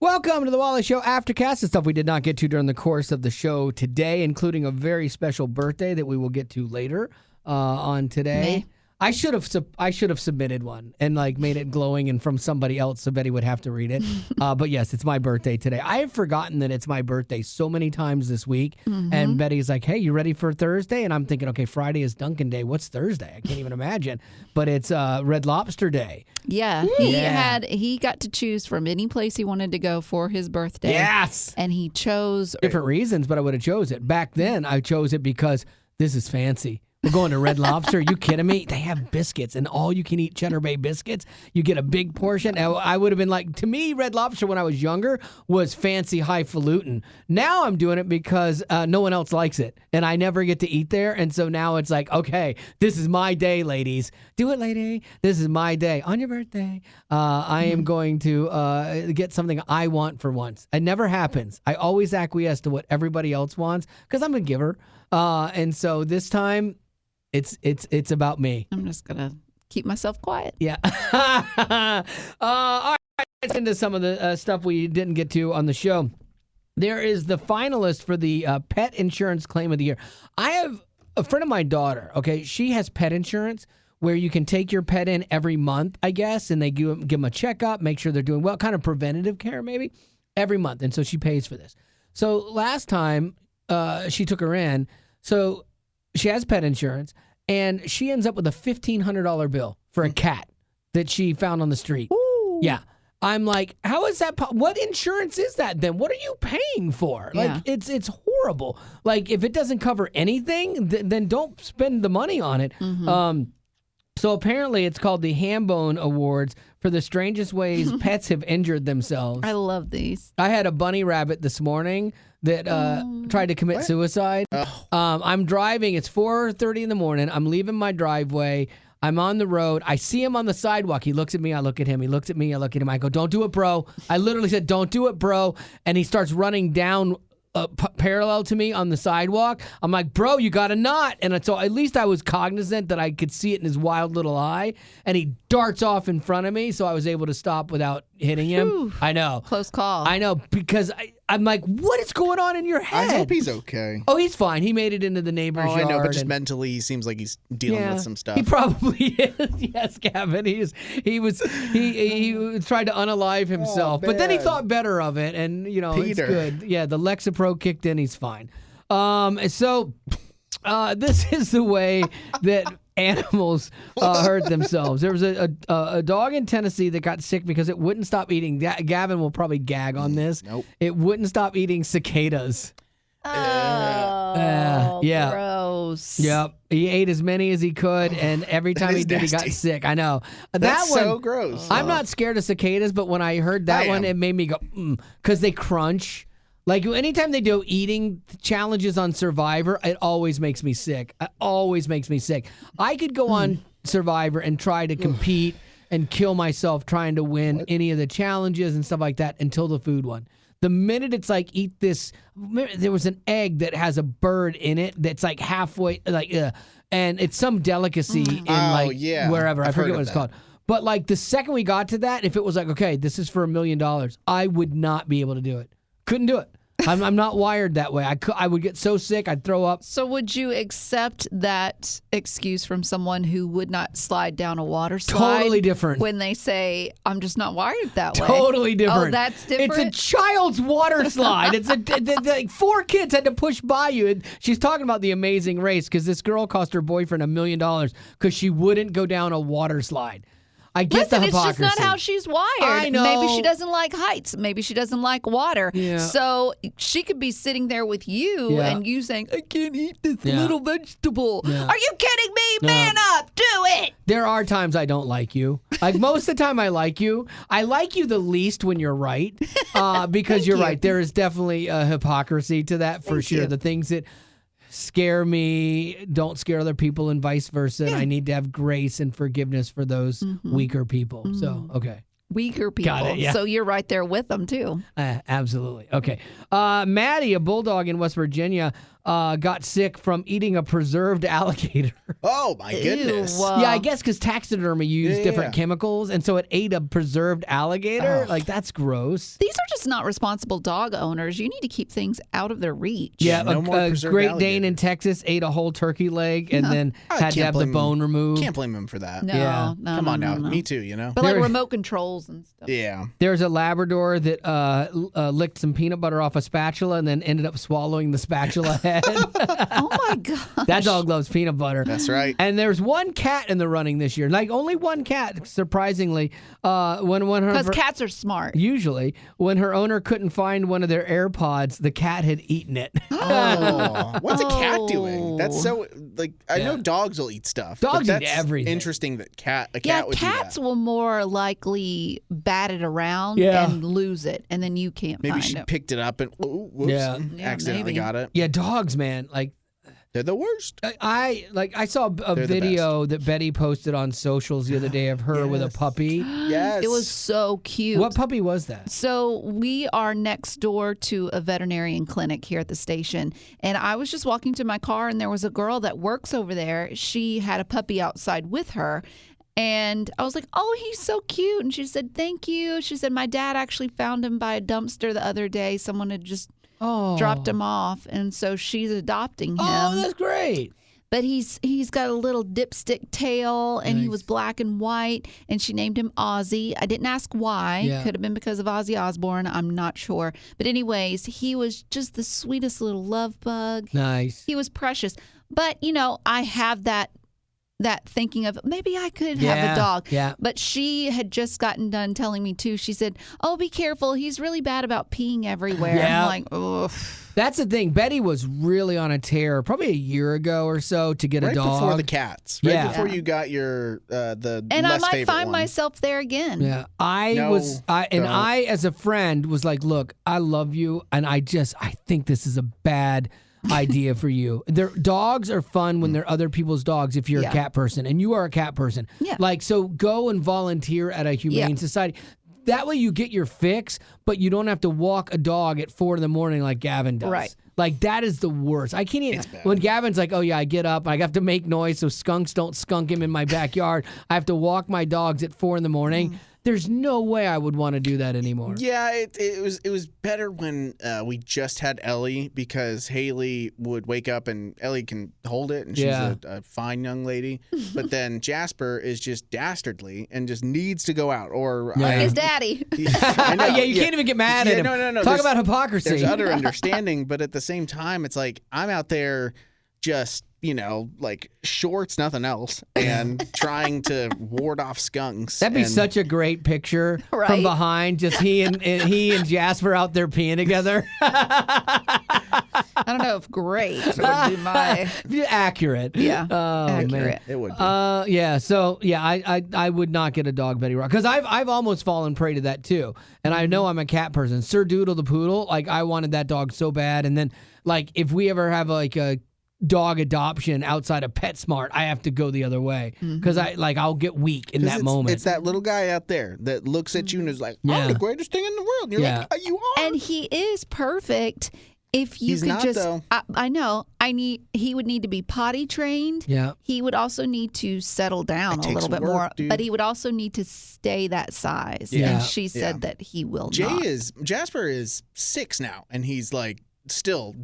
Welcome to the Wally Show Aftercast. The stuff we did not get to during the course of the show today, including a very special birthday that we will get to later on today. I should have submitted one and made it glowing and from somebody else so Betty would have to read it. But yes, it's my birthday today. I have forgotten that it's my birthday so many times this week. And Betty's like, "Hey, you ready for Thursday?" And I'm thinking, okay, Friday is Dunkin' Day. What's Thursday? I can't even imagine. But it's Red Lobster Day. Yeah, he got to choose from any place he wanted to go for his birthday. Yes. And he chose different reasons, but I would have chose it. Back then, I chose it because this is fancy. We're going to Red Lobster. Are you kidding me? They have biscuits and all you can eat Cheddar Bay biscuits. You get a big portion. I would have been like, to me, Red Lobster when I was younger was fancy highfalutin. Now I'm doing it because no one else likes it and I never get to eat there. And so now it's like, okay, this is my day, ladies. Do it, lady. This is my day. On your birthday, I am going to get something I want for once. It never happens. I always acquiesce to what everybody else wants because I'm a giver. And so this time, it's about me. I'm just gonna keep myself quiet. Yeah. All right. Let's get into some of the stuff we didn't get to on the show. There is the finalist for the pet insurance claim of the year. I have a friend of my daughter. Okay, she has pet insurance where you can take your pet in every month, I guess, and they give them a checkup, make sure they're doing well, kind of preventative care maybe every month, and so she pays for this. So last time she took her in, so. She has pet insurance, and she ends up with a $1,500 bill for a cat that she found on the street. Ooh. Yeah. I'm like, how is that? What insurance is that then? What are you paying for? Yeah. Like, it's horrible. Like, if it doesn't cover anything, then don't spend the money on it. So apparently it's called the Hambone Awards for the strangest ways pets have injured themselves. I love these. I had a bunny rabbit this morning that tried to commit suicide. I'm driving. It's 4:30 in the morning. I'm leaving my driveway. I'm on the road. I see him on the sidewalk. He looks at me. I look at him. He looks at me. I look at him. I go, "Don't do it, bro." I literally said, "Don't do it, bro." And he starts running down parallel to me on the sidewalk. I'm like, "Bro, you got to not." And so at least I was cognizant that I could see it in his wild little eye. And he darts off in front of me, so I was able to stop without hitting him. Whew. I know. Close call. I know, because I'm like, what is going on in your head? I hope he's okay. Oh, he's fine. He made it into the neighbor's yard. I know, but just mentally, he seems like he's dealing with some stuff. He probably is. Yes, Gavin. He tried to unalive himself, but then he thought better of it, and it's good. Yeah, the Lexapro kicked in. He's fine. So this is the way that animals hurt themselves. There was a dog in Tennessee that got sick because it wouldn't stop eating. Gavin will probably gag on this. Nope. It wouldn't stop eating cicadas. Oh, yeah. Gross. Yep. He ate as many as he could, and every time he did, he got sick. I know. That's that one, so gross. I'm not scared of cicadas, but when I heard that one, it made me go, because they crunch. Like, anytime they do eating challenges on Survivor, it always makes me sick. It always makes me sick. I could go on Survivor and try to compete and kill myself trying to win any of the challenges and stuff like that until the food one. The minute it's like, eat this, there was an egg that has a bird in it that's like halfway, and it's some delicacy in wherever. I forget what it's called. But like the second we got to that, if it was like, okay, this is for $1 million, I would not be able to do it. Couldn't do it. I'm not wired that way. I would get so sick, I'd throw up. So would you accept that excuse from someone who would not slide down a water slide? Totally different. When they say, "I'm just not wired that way." Totally different. Oh, that's different? It's a child's water slide. It's like 4 kids had to push by you. And she's talking about The Amazing Race because this girl cost her boyfriend $1 million because she wouldn't go down a water slide. I get the hypocrisy. It's just not how she's wired. I know. Maybe she doesn't like heights. Maybe she doesn't like water. Yeah. So she could be sitting there with you and you saying, "I can't eat this little vegetable." Yeah. Are you kidding me? Man up. Do it. There are times I don't like you. Like most of the time I like you. I like you the least when you're right because you're right. There is definitely a hypocrisy to that for sure. The things that scare me don't scare other people and vice versa. And I need to have grace and forgiveness for those weaker people. So, okay. Weaker people. Got it, yeah. So you're right there with them, too. Absolutely. Okay. Maddie, a bulldog in West Virginia, got sick from eating a preserved alligator. Oh, my goodness. Ew. Yeah, I guess because taxidermy use different chemicals, and so it ate a preserved alligator. Like, that's gross. These are just not responsible dog owners. You need to keep things out of their reach. Yeah, No more a preserved Great alligator. Dane in Texas ate a whole turkey leg and then had to have the bone removed. Can't blame him for that. No, Yeah. no, Come on no, now. no. Me too, you know? But like There- remote controls and stuff. Yeah. There's a Labrador that licked some peanut butter off a spatula and then ended up swallowing the spatula head. Oh my god. That dog loves peanut butter. That's right. And there's one cat in the running this year. Like, only one cat, surprisingly. When her Because cats are smart. Usually, when her owner couldn't find one of their AirPods, the cat had eaten it. Oh, what's a cat doing? That's so like I know dogs will eat stuff. but Dogs eat that's everything. Interesting that a cat Yeah, would cats do that. will more likely bat it around Yeah. and lose it, and then you can't Maybe find she it. picked it up and whoops, Yeah. Yeah, accidentally maybe. got it. Yeah, dogs, man. Like, They're the worst. I saw a They're the video that Betty posted on socials the other day of her with a Yes. puppy. Yes. It was so cute. What puppy was that? So we are next door to a veterinarian clinic here at the station. And I was just walking to my car and there was a girl that works over there. She had a puppy outside with her. And I was like, oh, he's so cute. And she said, thank you. She said, my dad actually found him by a dumpster the other day. Someone had just dropped him off. And so she's adopting him. Oh, that's great. But he's got a little dipstick tail, and he was black and white, and she named him Ozzy. I didn't ask why. Yeah. Could have been because of Ozzy Osbourne. I'm not sure. But anyways, he was just the sweetest little love bug. Nice. He was precious. But, you know, I have that thinking of maybe I could have a dog. Yeah. But she had just gotten done telling me, too. She said, oh, be careful. He's really bad about peeing everywhere. Yeah. I'm like, ugh. That's the thing. Betty was really on a tear probably a year ago or so to get right a dog. before the cats. Right Yeah. before you got your the And I less might favorite find one. myself there again. Yeah, I No, don't. as a friend was like, look, I love you, and I think this is a bad idea for you. Their dogs are fun when they're other people's dogs if you're a Yeah. cat person, and you are a cat person. Yeah. Like, so go and volunteer at a humane society. That way you get your fix, but you don't have to walk a dog at 4 a.m. like Gavin does. Right. Like, that is the worst. I can't even. When Gavin's like, oh, yeah, I get up. I have to make noise so skunks don't skunk him in my backyard. I have to walk my dogs at 4 a.m. There's no way I would want to do that anymore. Yeah, it was better when we just had Ellie because Haley would wake up and Ellie can hold it and she's a fine young lady. But then Jasper is just dastardly and just needs to go out. Or His daddy. I know, You can't even get mad at him. No. Talk There's- about hypocrisy. There's utter understanding, but at the same time, it's like I'm out there just, like shorts, nothing else, and trying to ward off skunks. That'd be and such a great picture from Right. behind, just he and Jasper out there peeing together. I don't know if great would be my. Accurate. Yeah. Oh, accurate. man. It would be. Yeah. So yeah, I would not get a dog, Betty Rock, because I've almost fallen prey to that too, and I know I'm a cat person. Sir Doodle the poodle, like I wanted that dog so bad, and then like if we ever have like a dog adoption outside of PetSmart, I have to go the other way because I'll get weak in that moment. It's that little guy out there that looks at you and is like, I'm Yeah. the greatest thing in the world. And you're like, you are. And he is perfect. If you He's could not, just, though. I know. He would need to be potty trained. Yeah. He would also need to settle down It a takes little bit work, more, dude. but he would also need to stay that size. Yeah. And she said that he will not. Jasper is 6 now, and he's like still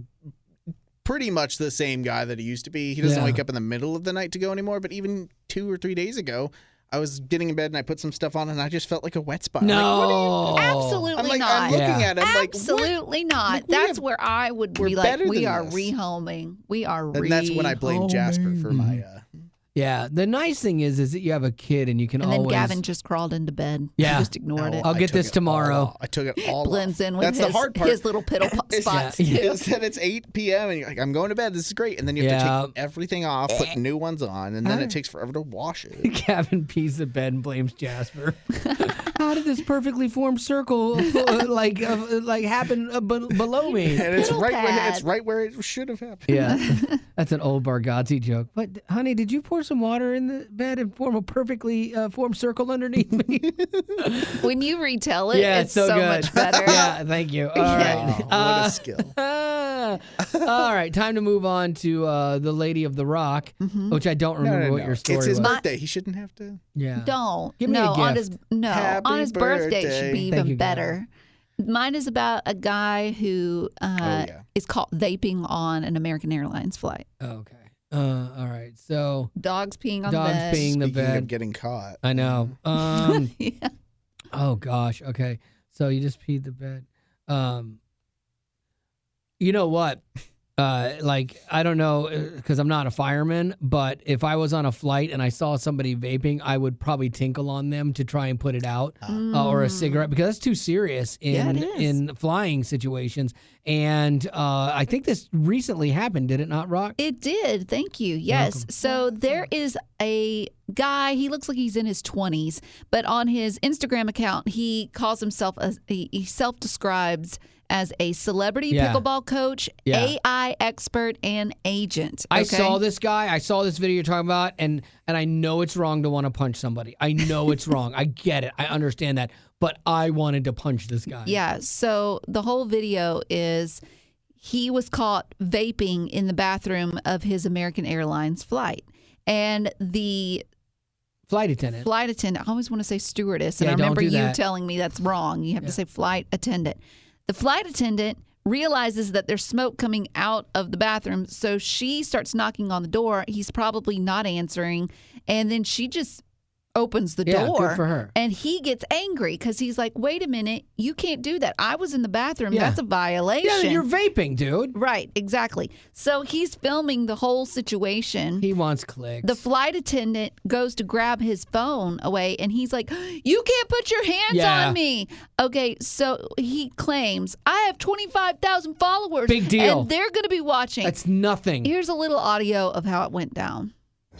pretty much the same guy that he used to be. He doesn't Yeah. wake up in the middle of the night to go anymore, but even 2 or 3 days ago, I was getting in bed and I put some stuff on and I just felt like a wet spot. I'm like, what are you- Absolutely I'm like, not. I'm looking at him like, what? Absolutely not. Like, we That's have- where I would we're be like, better we than are this. rehoming. We are And that's when I blame Jasper for my. Yeah. The nice thing is that you have a kid and you can And then always. Gavin just crawled into bed. Yeah. He just ignored it. I'll get this tomorrow. I took it all Blends off. in with That's his, the hard part. his little piddle spots. Yeah. Is that it's 8 p.m. and you're like, I'm going to bed. This is great. And then you have to take everything off, put new ones on, and then it takes forever to wash it. Gavin pees the bed and blames Jasper. How did this perfectly formed circle like happen below me? And it's Piddle pad. right where it should have happened. Yeah, that's an old Bargazzi joke. But honey, did you pour some water in the bed and form a perfectly formed circle underneath me? When you retell it, Yeah, it's so so good. much better. Yeah, thank you. All right. Oh, what a skill. All right, time to move on to the Lady of the Rock, which I don't remember what your story was. It's his birthday. He shouldn't have to. Yeah. Don't. Give me a gift. On his birthday it should be Thank even you, better. Mine is about a guy who is caught vaping on an American Airlines flight. Okay. All right. So dogs peeing on the dogs bed. peeing the Speaking bed. of getting caught. I know. Yeah. Oh gosh. Okay. So you just peed the bed. You know what? Like, I don't know, because I'm not a fireman, but if I was on a flight and I saw somebody vaping, I would probably tinkle on them to try and put it out, or a cigarette, because that's too serious in flying situations. And I think this recently happened, did it not, Rock? It did. Thank you. Yes. Welcome. So there is a guy, he looks like he's in his 20s, but on his Instagram account, he calls himself, he self-describes as a celebrity pickleball coach, AI expert, and agent. Okay? I saw this guy. I saw this video you're talking about, and I know it's wrong to want to punch somebody. I know it's wrong. I get it. I understand that. But I wanted to punch this guy. Yeah. So the whole video is he was caught vaping in the bathroom of his American Airlines flight. And the flight attendant, I always want to say stewardess. And I remember you telling me that's wrong. You have to say flight attendant. The flight attendant realizes that there's smoke coming out of the bathroom, so she starts knocking on the door. He's probably not answering, and then she just opens the door. Good for her. And he gets angry because he's like, wait a minute, you can't do that. I was in the bathroom. That's a violation. Yeah, you're vaping, dude. Right, exactly. So he's filming the whole situation. He wants clicks. The flight attendant goes to grab his phone away, and he's like, you can't put your hands on me. Okay, so he claims, I have 25,000 followers. Big deal. And they're going to be watching. That's nothing. Here's a little audio of how it went down.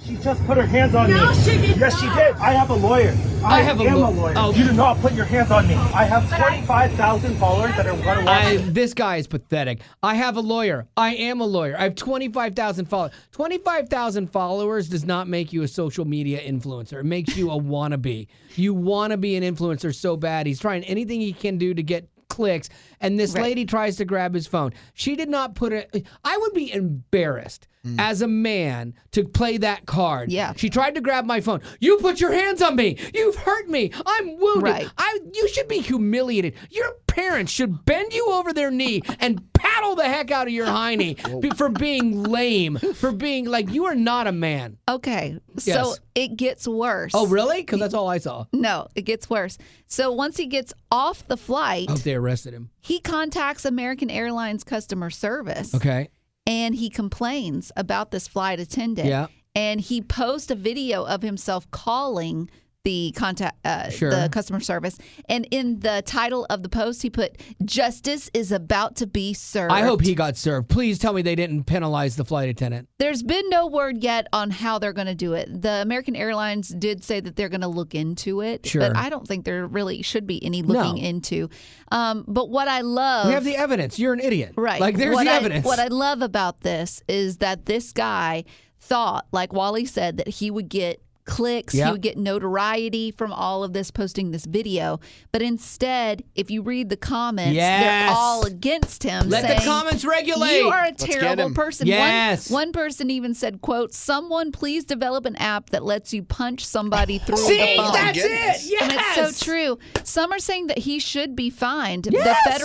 She just put her hands on me. She did. Yes, she did. I have a lawyer. I am a lawyer. Oh. You do not put your hands on me. I have 25,000 followers that are going to watch. This guy is pathetic. I have a lawyer. I am a lawyer. I have 25,000 followers. 25,000 followers does not make you a social media influencer. It makes you a wannabe. You want to be an influencer so bad. He's trying anything he can do to get clicks, and this lady tries to grab his phone. She did not put it. I would be embarrassed as a man to play that card. Yeah. She tried to grab my phone. You put your hands on me. You've hurt me. I'm wounded. Right. You should be humiliated. Your parents should bend you over their knee and paddle the heck out of your hiney for being lame, for being like, you are not a man. Okay, so Yes. it gets worse. Oh, really? Because that's all I saw. No, it gets worse. So once he gets off the flight, I hope they arrested him. he contacts American Airlines customer service. Okay. And he complains about this flight attendant. Yeah. And he posts a video of himself calling the the customer service. And in the title of the post, he put, "Justice is about to be served." I hope he got served. Please tell me they didn't penalize the flight attendant. There's been no word yet on how they're going to do it. The American Airlines did say that they're going to look into it. Sure. But I don't think there really should be any looking into. But what I love... We have the evidence. You're an idiot. Right. Like, there's the evidence. What I love about this is that this guy thought, like Wally said, that he would get clicks, he would get notoriety from all of this, posting this video. But instead, if you read the comments, they're all against him. Let saying, the comments regulate. You are a terrible person. Yes. One person even said, quote, "Someone please develop an app that lets you punch somebody through See, the phone." that's it. Yes. And it's so true. Some are saying that he should be fined. Yes.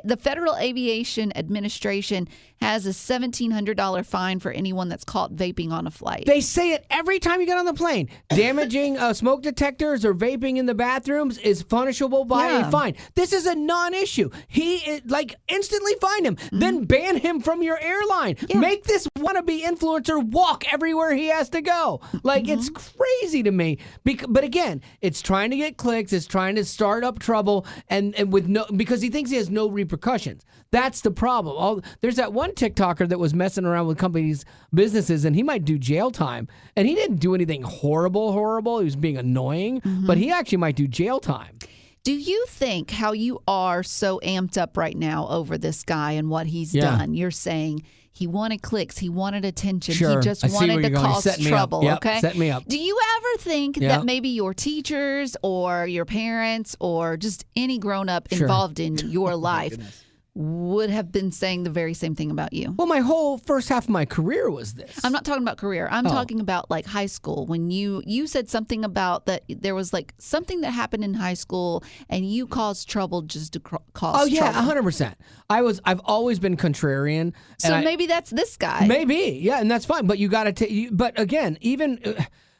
The Federal Aviation Administration has a $1,700 fine for anyone that's caught vaping on a flight. They say it every time you get on the plane. Damaging smoke detectors or vaping in the bathrooms is punishable by a fine. This is a non-issue. He instantly fine him, then ban him from your airline. Make this wannabe influencer walk everywhere he has to go. It's crazy to me. But again, it's trying to get clicks. It's trying to start up trouble, and with because he thinks he has no repercussions. That's the problem. There's that one TikToker that was messing around with companies' businesses, and he might do jail time. And he didn't do anything horrible. He was being annoying, but he actually might do jail time. Do you think how you are so amped up right now over this guy and what he's done? You're saying he wanted clicks, he wanted attention, Sure. he just I see wanted where to you're going. cause Set me trouble, up. Yep. okay? Set me up. Do you ever think that maybe your teachers or your parents or just any grown-up involved in your life would have been saying the very same thing about you. Well, my whole first half of my career was this. I'm not talking about career. I'm talking about like high school when you said something about that there was like something that happened in high school and you caused trouble just to cause trouble. Oh yeah, 100%. I've always been contrarian. So maybe that's this guy. Maybe, yeah, and that's fine. But you got to take. But again, even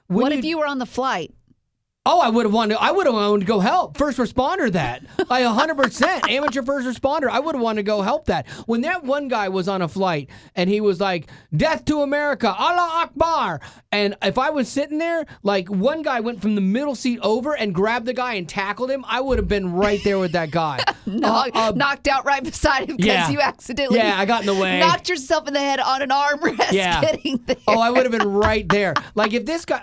what if you were on the flight? Oh, I would have wanted to go help. First responder that. 100%. Amateur first responder. I would have wanted to go help that. When that one guy was on a flight and he was like, "Death to America, Allah Akbar." And if I was sitting there, like one guy went from the middle seat over and grabbed the guy and tackled him, I would have been right there with that guy. Knocked out right beside him because you accidentally I got in the way. Knocked yourself in the head on an armrest getting there. Oh, I would have been right there. Like if this guy,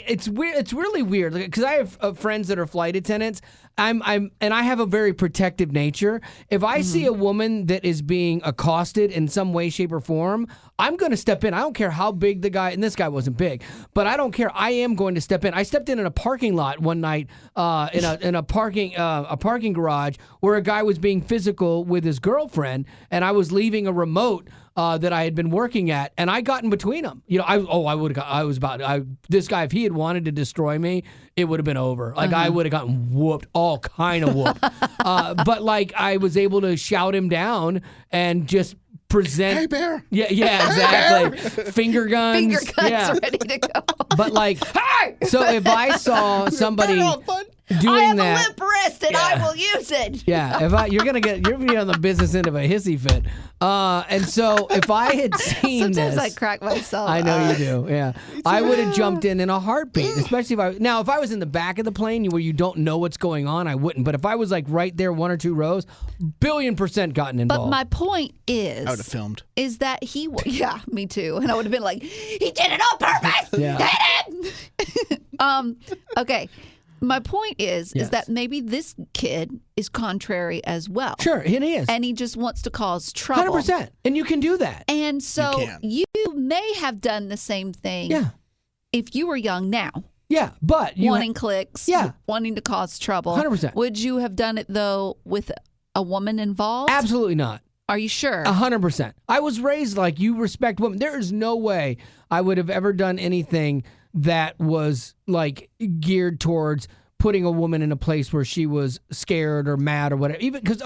it's weird. It's really weird because I have friends that are flight attendants. And I have a very protective nature. If I see a woman that is being accosted in some way, shape, or form, I'm going to step in. I don't care how big the guy, and this guy wasn't big, but I don't care. I am going to step in. I stepped in a parking lot one night in a parking garage where a guy was being physical with his girlfriend, and I was leaving a remote that I had been working at, and I got in between them. You know, this guy, if he had wanted to destroy me, it would have been over. Like I would have gotten whooped, all kind of whooped. But like I was able to shout him down and just present. Hey, bear. Yeah, exactly. Finger guns. Ready to go. But like, so if I saw somebody doing I have that, a limp wrist and I will use it. Yeah, you're gonna be on the business end of a hissy fit. And so if I had seen Sometimes this, I crack myself. I know you do. Yeah, I would have jumped in a heartbeat. Especially if I was in the back of the plane where you don't know what's going on, I wouldn't. But if I was like right there, 1 or 2 rows, 1,000,000,000% gotten involved. But my point is, I would have filmed. Is that yeah, me too, and I would have been like, he did it on purpose. Yeah. Hit him. Okay. My point is that maybe this kid is contrary as well. Sure, and he is. And he just wants to cause trouble. 100%. And you can do that. And so you may have done the same thing if you were young now. Yeah, but wanting clicks, wanting to cause trouble. 100%. Would you have done it, though, with a woman involved? Absolutely not. Are you sure? 100%. I was raised like you respect women. There is no way I would have ever done anything that was like geared towards putting a woman in a place where she was scared or mad or whatever. Even because,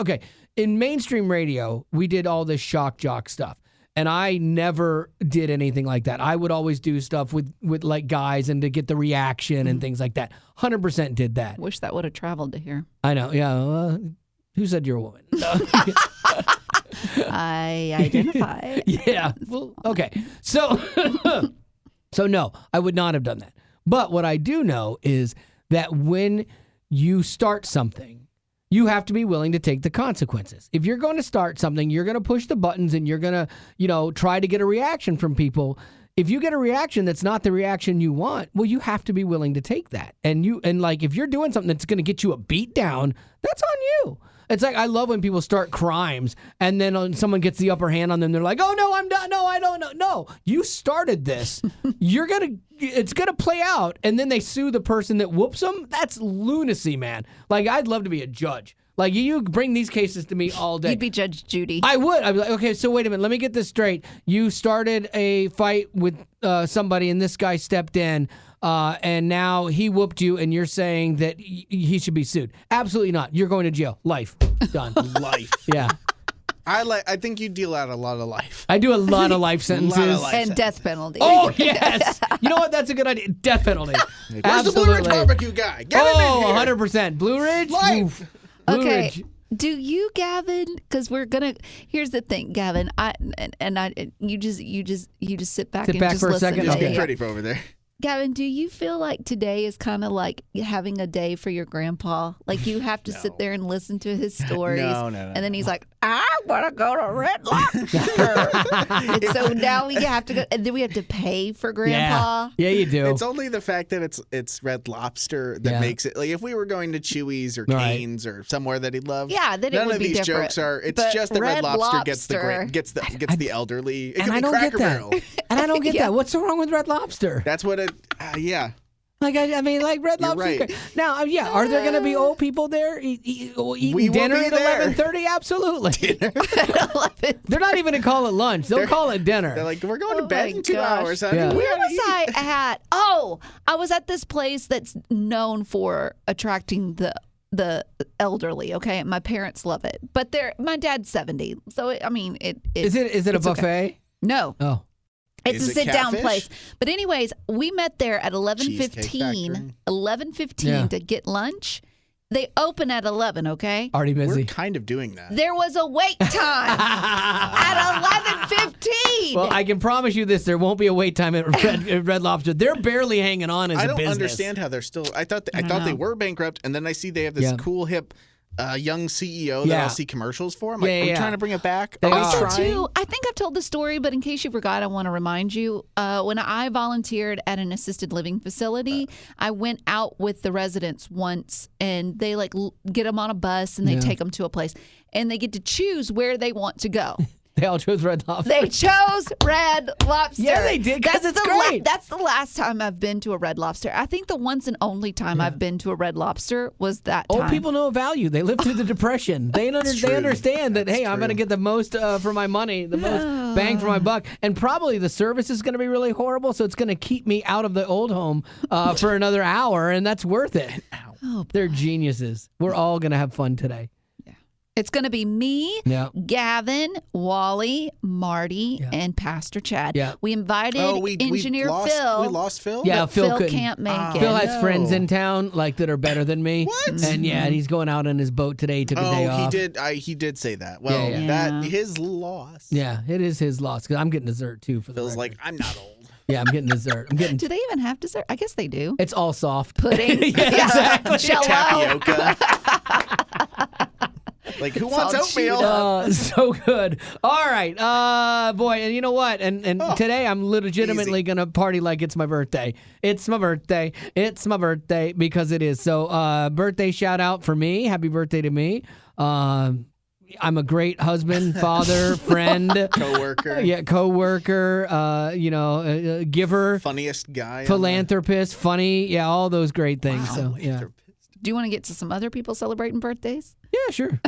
in mainstream radio, we did all this shock jock stuff. And I never did anything like that. I would always do stuff with like guys and to get the reaction and things like that. 100% did that. Wish that would have traveled to here. I know. Yeah. Who said you're a woman? I identify. Yeah. Well, okay. So no, I would not have done that. But what I do know is that when you start something, you have to be willing to take the consequences. If you're going to start something, you're going to push the buttons and you're going to, try to get a reaction from people. If you get a reaction that's not the reaction you want, well, you have to be willing to take that. And if you're doing something that's going to get you a beat down, that's on you. It's like I love when people start crimes and then when someone gets the upper hand on them, they're like, "Oh no, I'm done. No, I don't know." No, you started this. It's gonna play out, and then they sue the person that whoops them. That's lunacy, man. Like I'd love to be a judge. Like you bring these cases to me all day. You'd be Judge Judy. I would. I'd be like, okay, so wait a minute. Let me get this straight. You started a fight with somebody, and this guy stepped in. And now he whooped you, and you're saying that he should be sued. Absolutely not. You're going to jail. Life. Done. Life. Yeah. I think you deal out a lot of life. I do a lot of life sentences. And death penalty. Oh, yes. You know what? That's a good idea. Death penalty. Where's the Blue Ridge barbecue guy? Get him in here. 100%. Blue Ridge? Life. Blue Okay. Ridge. Do you, Gavin? Because here's the thing, Gavin. You just sit back and back just for a listen second? to Just Okay. get it. pretty for over there. Gavin, do you feel like today is kind of like having a day for your grandpa? Like you have to sit there and listen to his stories. No. And then he's like, I want to go to Red Lobster. And so now we have to go, and then we have to pay for grandpa. Yeah, you do. It's only the fact that it's Red Lobster that makes it. Like if we were going to Chewy's or Cane's or somewhere that he'd love, Yeah, then it none would of be these different. jokes are. It's But just that Red Red Lobster gets Lobster- the elderly. It and could I be don't Cracker get that. Barrel. And I don't get that. What's so wrong with Red Lobster? That's what it. Yeah. Like I mean, like Red You're Lobster. right. Now, yeah, are there going to be old people there eating dinner at 11:30? Absolutely. They're not even going to call it lunch. They'll call it dinner. They're like, we're going to bed in 2 hours. Honey. Yeah. Where was I at? Oh, I was at this place that's known for attracting the elderly. Okay, my parents love it, but my dad's 70, so it Is it a buffet? Okay. No. Oh. It's Is a it sit-down catfish? place. But anyways, we met there at 11:15 to get lunch. They open at 11, okay? Already busy. We're kind of doing that. There was a wait time at 11:15. Well, I can promise you this: there won't be a wait time at Red Lobster. They're barely hanging on as I a don't business. understand how they're still. I thought they know. were bankrupt, and then I see they have this cool hip young CEO that I'll see commercials for. I'm like, are we trying to bring it back? They Are we are. trying? Too, I think I've told the story, but in case you forgot, I want to remind you. When I volunteered at an assisted living facility, I went out with the residents once, and they get them on a bus and they take them to a place, and they get to choose where they want to go. They all chose Red Lobster. They chose Red Lobster. Yeah, they did, 'cause it's great. That's the last time I've been to a Red Lobster. I think the once and only time I've been to a Red Lobster was that time. Old people know value. They lived through the Depression. They understand that, hey, I'm going to get the most for my money, the most bang for my buck. And probably the service is going to be really horrible, so it's going to keep me out of the old home for another hour, and that's worth it. Oh, They're geniuses. We're all going to have fun today. It's going to be me, Gavin, Wally, Marty, and Pastor Chad. Yeah. We invited engineer Phil. We lost Phil? Yeah, Phil couldn't. can't make it. Phil has friends in town that are better than me. What? And and he's going out on his boat today. Took a day off. He did say that. Well, Yeah. his loss. Yeah, it is his loss because I'm getting dessert too. For the Phil's record. like, I'm not old. Yeah, I'm getting dessert. Do they even have dessert? I guess they do. It's all soft. Pudding. Exactly. Jello. Tapioca. Like, who wants all oatmeal? So good. All right, boy, and you know what? And today I'm legitimately gonna party like it's my birthday. It's my birthday. It's my birthday because it is. So, birthday shout out for me. Happy birthday to me. I'm a great husband, father, friend, Coworker. Yeah, coworker. Giver, Funniest guy. philanthropist, funny. Yeah, all those great things. Wow. So yeah. Do you want to get to some other people celebrating birthdays? Yeah, sure.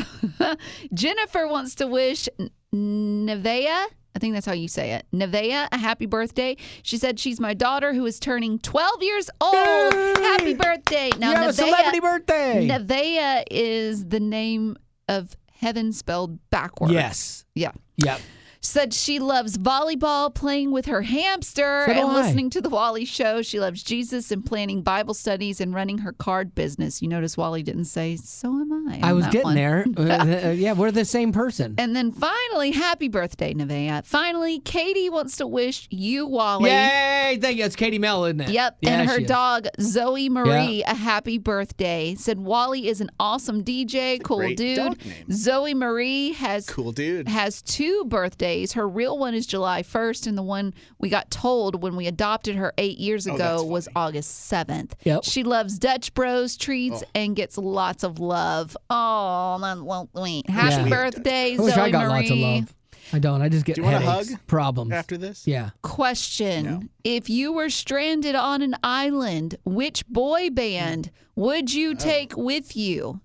Jennifer wants to wish Nevea, I think that's how you say it, Nevea, a happy birthday. She said she's my daughter who is turning 12 years old. Yay! Happy birthday. Now, You have a celebrity birthday. Nevea is the name of heaven spelled backwards. Yes. Yeah. Yep. Said she loves volleyball, playing with her hamster, So do and I. listening to the Wally show. She loves Jesus and planning Bible studies and running her card business. You notice Wally didn't say, so am I. I on was that getting one. there. Yeah, we're the same person. And then finally, happy birthday, Nevea. Finally, Katie wants to wish you, Wally. Yay! Thank you. It's Katie Mel, isn't it? Yep. Yeah, and her she is. dog, Zoe Marie, a happy birthday. Said Wally is an awesome DJ, cool great dude. dog name. Zoe Marie has Cool dude. has 2 birthdays. Her real one is July 1st, and the one we got told when we adopted her 8 years ago that's was funny. August 7th. Yep. She loves Dutch Bros treats and gets lots of love. Oh, happy Yeah. birthday, I Zoe wish I got Marie. lots of love. I don't. I just get Do you want a headaches, hug problems. After this? Yeah. Question. No. If you were stranded on an island, which boy band would you take with you?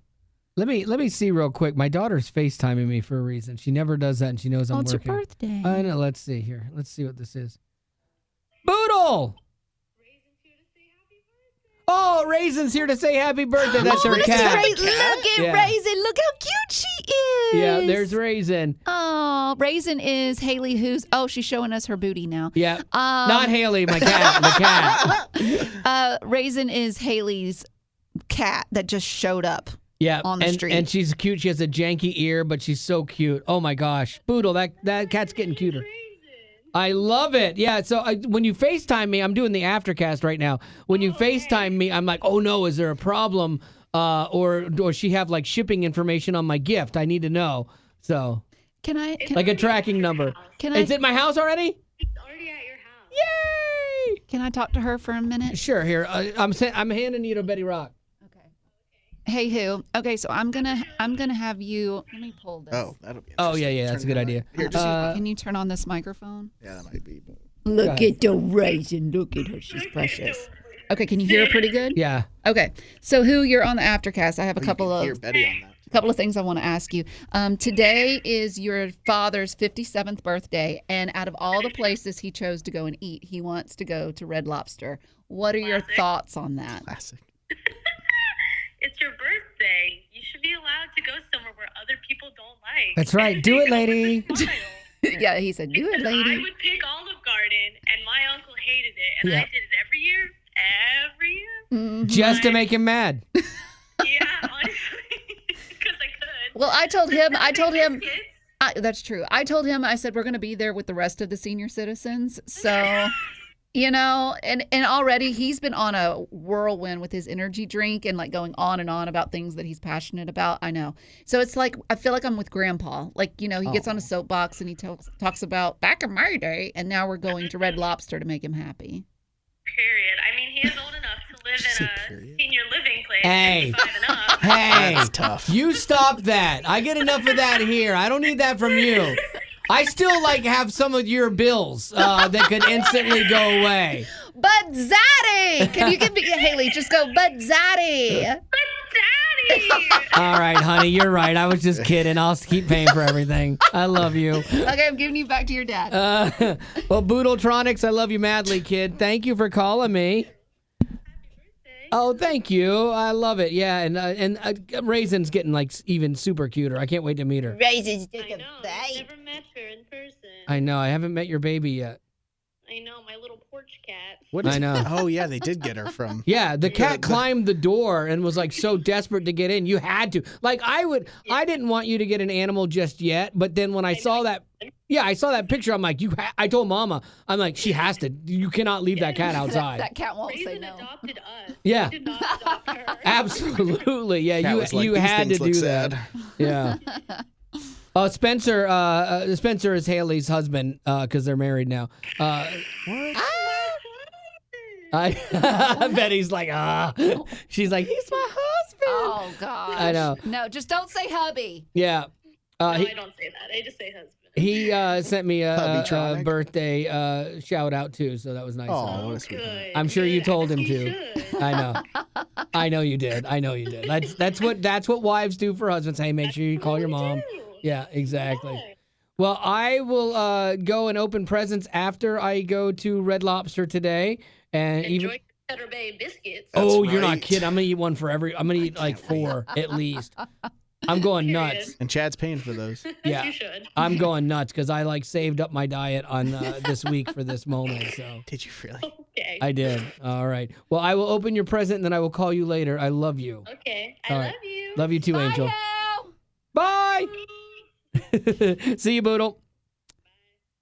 Let me see real quick. My daughter's FaceTiming me for a reason. She never does that, and she knows I'm It's working. your birthday. I know. Let's see here. Let's see what this is. Boodle! Oh, Raisin's here to say happy birthday. That's her Miss cat. Look at Yeah. Raisin. Look how cute she is. Yeah, there's Raisin. Oh, Raisin is Haley who's, she's showing us her booty now. Yeah. Not Haley, my cat. The cat. Raisin is Haley's cat that just showed up. Yeah, on the street. And she's cute. She has a janky ear, but she's so cute. Oh my gosh, Boodle, that cat's getting cuter. I love it. Yeah. So when you FaceTime me, I'm doing the Aftercast right now. When you FaceTime me, I'm like, oh no, is there a problem? Or does she have like shipping information on my gift? I need to know. So Can I? like a tracking number. Can Is I? it my house already? It's already at your house. Yay! Can I talk to her for a minute? Sure. Here, I'm handing you to Betty Rock. Hey, who? Okay, so I'm gonna have you. Let me pull this. Oh, that'll be Oh yeah, interesting. yeah, that's a Turn good it idea. on. Here, just Can you turn on this microphone? yeah, that might be. But Look at the raisin. Look at her. She's precious. Okay, can you hear her pretty good? Yeah. Okay, so you're on the Aftercast. I have a couple Hear Betty on that. couple of things I want to ask you. Today is your father's 57th birthday, and out of all the places he chose to go and eat, he wants to go to Red Lobster. What are your thoughts on that? Classic. It's your birthday. You should be allowed to go somewhere where other people don't like. That's right. Do it, lady. Smile. Yeah, he said, do it, Because I lady. would pick Olive Garden, and my uncle hated it, and Yeah. I did it every year. Every year. Just to make him mad. Yeah, honestly, because I could. Well, I told him, Kids. that's true. I told him, I said, we're going to be there with the rest of the senior citizens. So, you know, and already he's been on a whirlwind with his energy drink and like going on and on about things that he's passionate about. I know. So it's like, I feel like I'm with Grandpa. Like, you know, he gets on a soapbox and he talks about back in my day, and now we're going to Red Lobster to make him happy. Period. I mean, he is old enough to live in a period? senior living place. Hey. 55 and up. Hey, That's tough. you stop that. I get enough of that here. I don't need that from you. I still have some of your bills that could instantly go away. But Zaddy! Can you give me, Haley, just go, but Zaddy! Daddy! All right, honey, you're right. I was just kidding. I'll keep paying for everything. I love you. Okay, I'm giving you back to your dad. Well, Boodletronics, I love you madly, kid. Thank you for calling me. Oh, thank you. I love it. Yeah, and Raisin's getting even super cuter. I can't wait to meet her. Raisins I know. I've never met her in person. I know. I haven't met your baby yet. I know, my little porch cat. What is I know. Oh, yeah, they did get her from. Yeah, the cat climbed the door and was so desperate to get in. You had to. I didn't want you to get an animal just yet, but then when I saw that picture, I'm like, I told Mama, I'm like, she has to. You cannot leave that cat outside. That cat won't say Raisin no. adopted us. Yeah. We did not adopt her. Absolutely. Yeah, Cat was like, you "These had to things do look that. sad." Yeah. Spencer is Haley's husband because they're married now. I bet he's like, She's like, he's my husband. Oh, gosh. I know. No, just don't say hubby. Yeah. No, I don't say that. I just say husband. He sent me a Hubbytronic. birthday shout out too, so that was nice. Oh, what a sweetheart. Good. I'm sure you Good. told him You to. should. I know you did. That's what wives do for husbands. Hey, make sure you call your mom. do. Yeah, exactly. Yeah. Well, I will go and open presents after I go to Red Lobster today, and even. Enjoy Cheddar Bay biscuits. Oh, That's you're not right. kidding! I'm gonna eat one for every. I'm gonna eat like 4 at least. I'm going nuts. And Chad's paying for those. Yeah. You should. I'm going nuts because I saved up my diet on this week for this moment. So Did you really? Okay. I did. All right. Well, I will open your present and then I will call you later. I love you. Okay. I All love right. you. Love you too, Bye, Angel. Hal. Bye. See you, Boodle.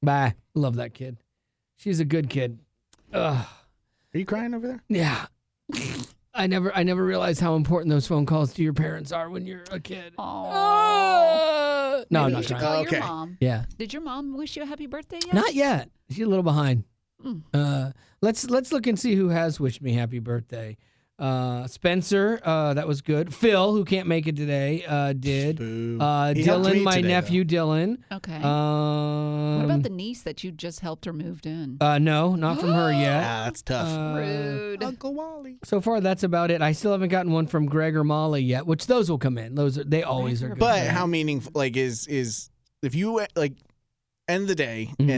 Bye. Love that kid. She's a good kid. Ugh. Are you crying over there? Yeah. I never realized how important those phone calls to your parents are when you're a kid. Aw. No, I'm Maybe you not should crying. call Okay. your mom. Yeah. Did your mom wish you a happy birthday yet? Not yet. She's a little behind. Mm. Let's look and see who has wished me happy birthday. Spencer, that was good. Phil, who can't make it today, did. Boo. He helped Dylan, me my today, nephew Dylan. Okay. Um, What about the niece that you just helped her moved in? No, not from her yet. Ah, that's tough. Rude. Uncle Wally. So far, that's about it. I still haven't gotten one from Greg or Molly yet, which those will come in. They always are good. But how meaningful, is if you, end of the day Mm-hmm.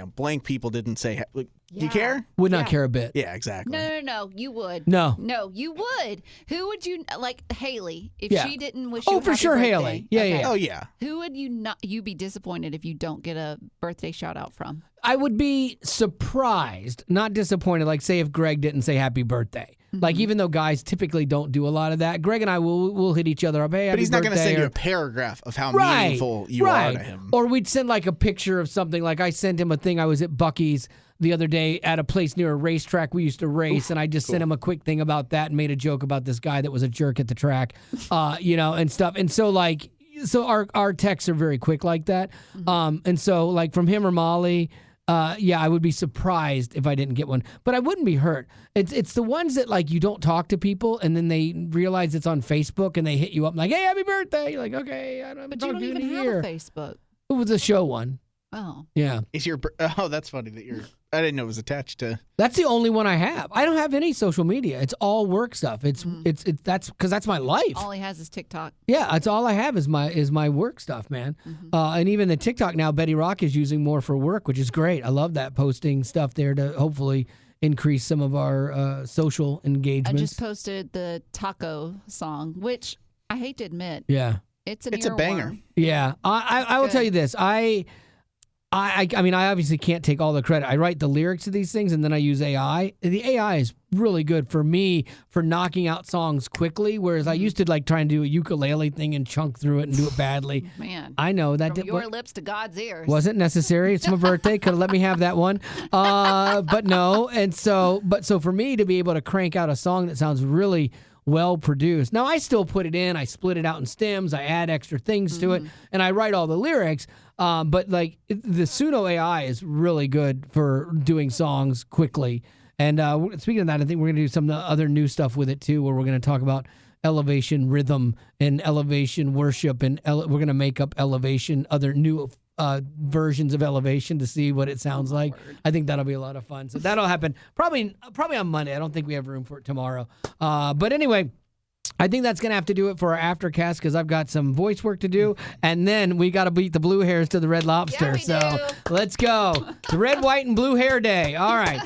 and, blank people didn't say, do you care? Would not Yeah. care a bit. Yeah, exactly. No. You would. No. No, you would. Who would you like? Haley. If Yeah. she didn't wish you Oh, a for happy sure, birthday. Haley. Yeah, Okay. yeah. Oh, yeah. Who would you be disappointed if you don't get a birthday shout out from? I would be surprised, not disappointed. Like, say if Greg didn't say happy birthday. Like, even though guys typically don't do a lot of that, Greg and I will hit each other up. Hey, happy But he's not going to birthday, send you or- a paragraph of how Right, meaningful you are to him. Or we'd send like a picture of something. Like I sent him a thing. I was at Buc-ee's the other day at a place near a racetrack we used to race, and I just sent him a quick thing about that and made a joke about this guy that was a jerk at the track, and stuff. And so our texts are very quick like that. And so like from him or Molly. I would be surprised if I didn't get one, but I wouldn't be hurt. It's the ones that like you don't talk to people and then they realize it's on Facebook and they hit you up like, "Hey, happy birthday!" You're like, "Okay, I don't But you talk don't to you in even a have year." a Facebook. It was a show one. Oh. Yeah. That's funny that you're. I didn't know it was attached to. That's the only one I have. I don't have any social media. It's all work stuff. It's that's because that's my life. All he has is TikTok. Yeah, that's all I have is my work stuff, man. And even the TikTok now, Betty Rock is using more for work, which is great. I love that, posting stuff there to hopefully increase some of our social engagements. I just posted the taco song, which I hate to admit. Yeah, it's a banger. Yeah, I will tell you this. I mean, I obviously can't take all the credit. I write the lyrics to these things, and then I use AI. The AI is really good for me for knocking out songs quickly, whereas I used to like try and do a ukulele thing and chunk through it and do it badly. Man, I know that from your lips to God's ears. Wasn't necessary. It's my birthday. Could have let me have that one, but no. And so for me to be able to crank out a song that sounds really well produced. Now I still put it in. I split it out in stems. I add extra things to it, and I write all the lyrics. But like the Suno AI is really good for doing songs quickly. And speaking of that, I think we're going to do some other new stuff with it too, where we're going to talk about elevation rhythm and elevation worship, and we're going to make up elevation, other new versions of elevation to see what it sounds like. I think that'll be a lot of fun. So that'll happen probably on Monday. I don't think we have room for it tomorrow. But anyway, I think that's going to have to do it for our Aftercast because I've got some voice work to do. And then we got to beat the Blue Hairs to the Red Lobster. Yeah, let's go. It's Red, White, and Blue Hair Day. All right.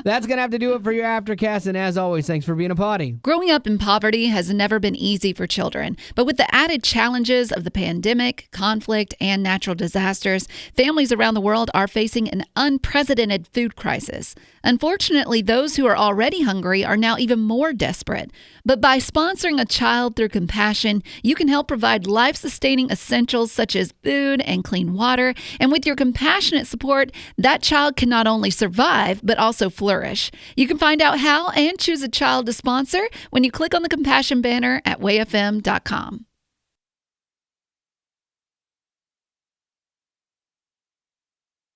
That's going to have to do it for your Aftercast. And as always, thanks for being a potty. Growing up in poverty has never been easy for children. But with the added challenges of the pandemic, conflict, and natural disasters, families around the world are facing an unprecedented food crisis. Unfortunately, those who are already hungry are now even more desperate. But by sponsoring a child through compassion, you can help provide life-sustaining essentials such as food and clean water. And with your compassionate support, that child can not only survive, but also flourish. You can find out how and choose a child to sponsor when you click on the compassion banner at wayfm.com.